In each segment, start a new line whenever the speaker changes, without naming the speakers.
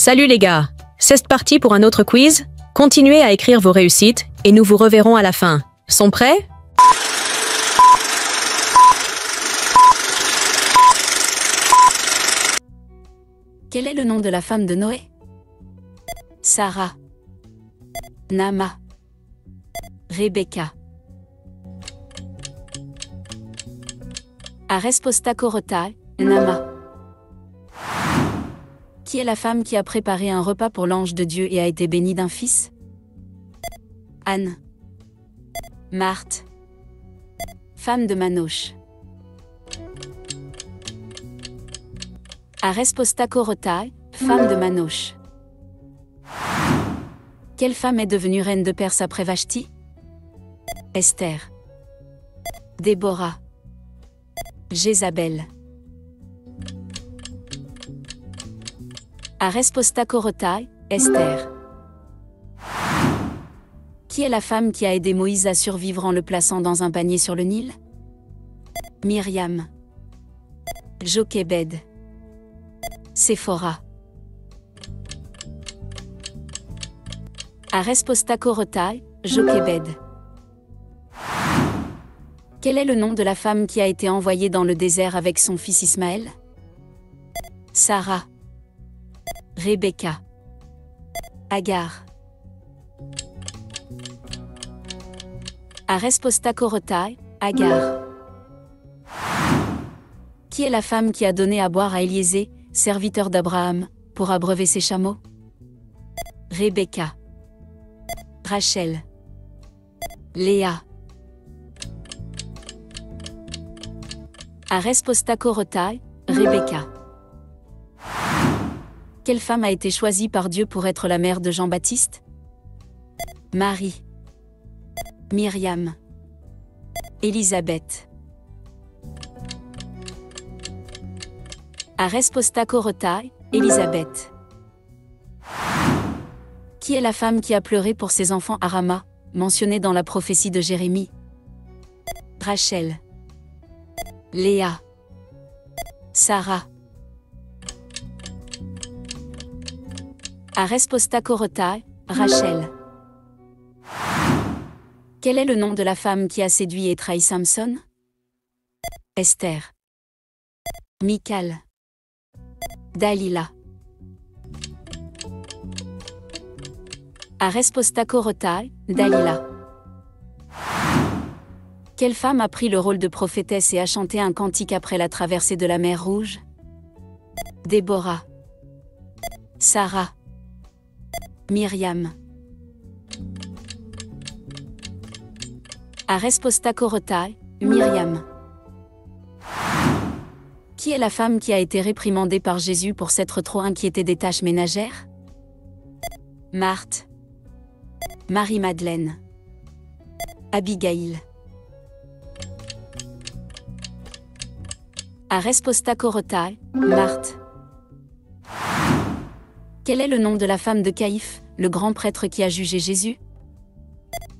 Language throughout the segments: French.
Salut les gars, c'est parti pour un autre quiz. Continuez à écrire vos réussites et nous vous reverrons à la fin. Sont prêts?
Quel est le nom de la femme de Noé? Sarah, Nama, Rebecca. A resposta correta, Nama. Qui est la femme qui a préparé un repas pour l'ange de Dieu et a été bénie d'un fils? Anne, Marthe, femme de Manoche. A resposta correta, femme de Manoche. Quelle femme est devenue reine de Perse après Vashti? Esther, Déborah, Jézabel. A resposta correta, Esther. Qui est la femme qui a aidé Moïse à survivre en le plaçant dans un panier sur le Nil? Myriam, Jochébed, Séphora. A resposta correta, Jochébed. Quel est le nom de la femme qui a été envoyée dans le désert avec son fils Ismaël? Sarah, Rebecca, Agar. A resposta correta, Agar. Qui est la femme qui a donné à boire à Éliésée, serviteur d'Abraham, pour abreuver ses chameaux? Rebecca, Rachel, Léa. A resposta correta, Rebecca. Quelle femme a été choisie par Dieu pour être la mère de Jean-Baptiste? Marie, Myriam, Élisabeth. A resposta correta, Élisabeth. Qui est la femme qui a pleuré pour ses enfants à Rama, mentionnée dans la prophétie de Jérémie? Rachel, Léa, Sarah. A resposta correta, Rachel. Quel est le nom de la femme qui a séduit et trahi Samson? Esther, Michal, Dalila. A resposta correta, Dalila. Quelle femme a pris le rôle de prophétesse et a chanté un cantique après la traversée de la mer Rouge? Déborah, Sarah, Myriam. A resposta correta, Myriam. Qui est la femme qui a été réprimandée par Jésus pour s'être trop inquiétée des tâches ménagères? Marthe, Marie-Madeleine, Abigail. A resposta correta, Marthe. Quel est le nom de la femme de Caïphe, le grand prêtre qui a jugé Jésus?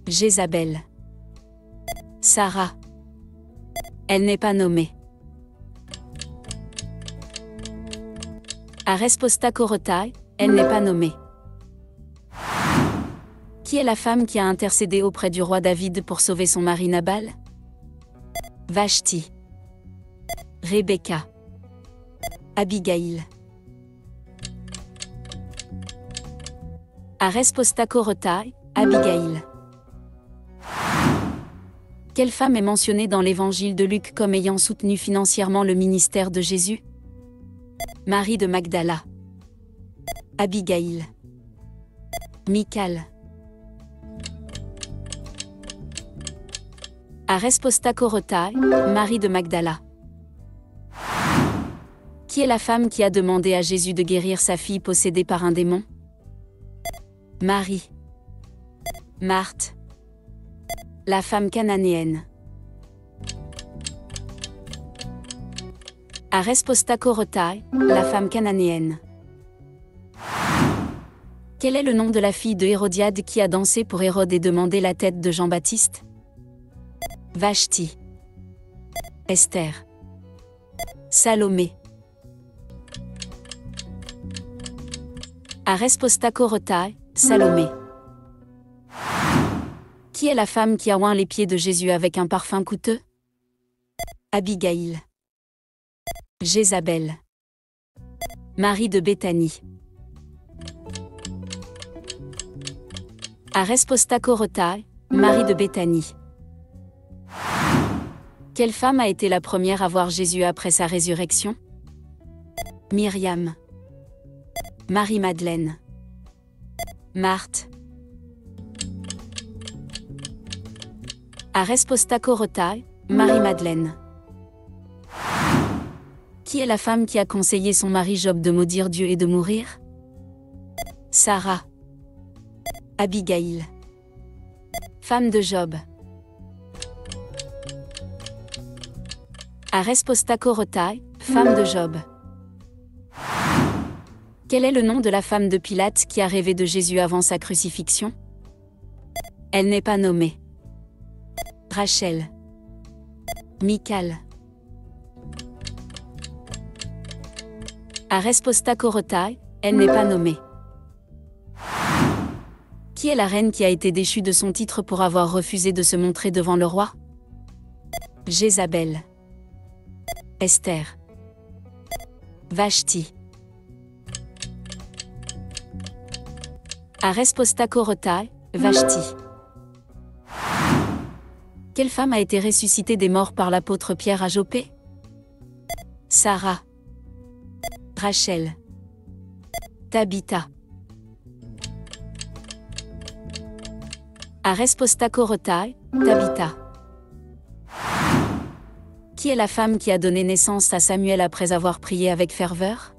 Jézabel, Sarah. Elle n'est pas nommée. A resposta correta, elle n'est pas nommée. Qui est la femme qui a intercédé auprès du roi David pour sauver son mari Nabal? Vashti, Rebecca, Abigail. A resposta correta, Abigail. Quelle femme est mentionnée dans l'évangile de Luc comme ayant soutenu financièrement le ministère de Jésus? Marie de Magdala, Abigail, Michal. A resposta correta, Marie de Magdala. Qui est la femme qui a demandé à Jésus de guérir sa fille possédée par un démon? Marie, Marthe, la femme cananéenne. A resposta correta, la femme cananéenne. Quel est le nom de la fille de Hérodiade qui a dansé pour Hérode et demandé la tête de Jean-Baptiste? Vashti, Esther, Salomé. Aresposta korotai, Salomé. Qui est la femme qui a oint les pieds de Jésus avec un parfum coûteux? Abigaïl. Jézabel. Marie de Béthanie. Aresposta korotai, Marie de Béthanie. Quelle femme a été la première à voir Jésus après sa résurrection? Myriam. Marie-Madeleine. Marthe. Aresposta korotai, Marie-Madeleine. Qui est la femme qui a conseillé son mari Job de maudire Dieu et de mourir? Sarah. Abigaïl. Femme de Job. Aresposta korotai, femme de Job. Quel est le nom de la femme de Pilate qui a rêvé de Jésus avant sa crucifixion? Elle n'est pas nommée. Rachel. Michal. Aresposta korotai, elle n'est pas nommée. Qui est la reine qui a été déchue de son titre pour avoir refusé de se montrer devant le roi? Jézabel. Esther. Vashti. Aresposta korotai, Vashti. Quelle femme a été ressuscitée des morts par l'apôtre Pierre à Joppé? Sarah. Rachel. Tabitha. Aresposta korotai, Tabitha. Qui est la femme qui a donné naissance à Samuel après avoir prié avec ferveur?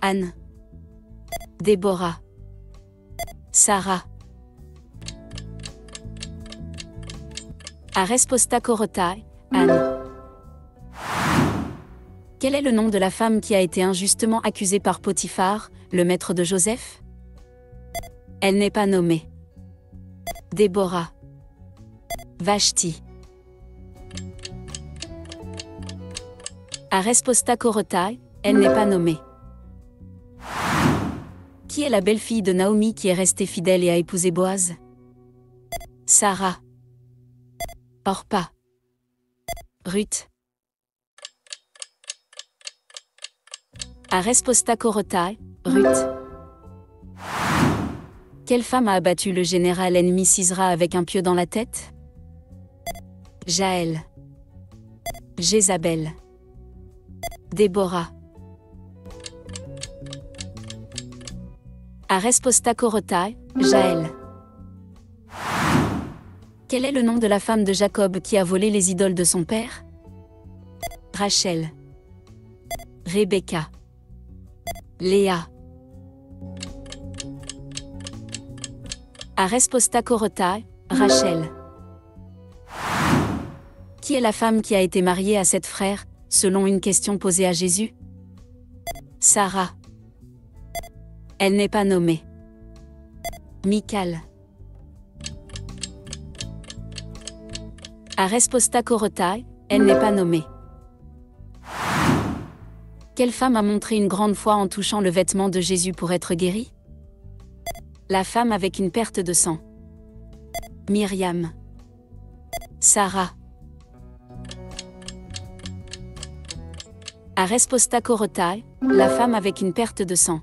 Anne. Déborah. Sarah. Aresposta korotai, Anne. Quel est le nom de la femme qui a été injustement accusée par Potiphar, le maître de Joseph? Elle n'est pas nommée. Déborah. Vashti. Aresposta korotai, elle n'est pas nommée. Qui est la belle-fille de Naomi qui est restée fidèle et a épousé Boaz? Sarah. Orpa. Ruth. Aresposta korotai, Ruth. Quelle femme a abattu le général ennemi Sisra avec un pieu dans la tête? Jaël. Jézabel. Déborah. Aresposta korotai, Jaël. Quel est le nom de la femme de Jacob qui a volé les idoles de son père? Rachel. Rebecca. Léa. Aresposta korotai, Rachel. Qui est la femme qui a été mariée à 7 frères, selon une question posée à Jésus? Sarah. Elle n'est pas nommée. Michal. Aresposta korotai, elle n'est pas nommée. Quelle femme a montré une grande foi en touchant le vêtement de Jésus pour être guérie? La femme avec une perte de sang. Myriam. Sarah. Aresposta korotai, la femme avec une perte de sang.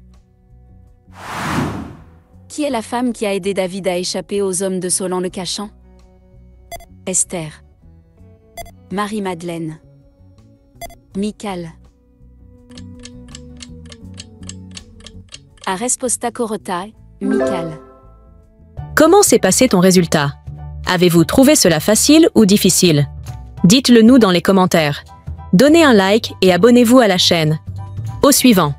Qui est la femme qui a aidé David à échapper aux hommes de Saul en le cachant? Esther. Marie-Madeleine. Michal. Aresposta korotai, Michal.
Comment s'est passé ton résultat? Avez-vous trouvé cela facile ou difficile? Dites-le nous dans les commentaires. Donnez un like et abonnez-vous à la chaîne. Au suivant.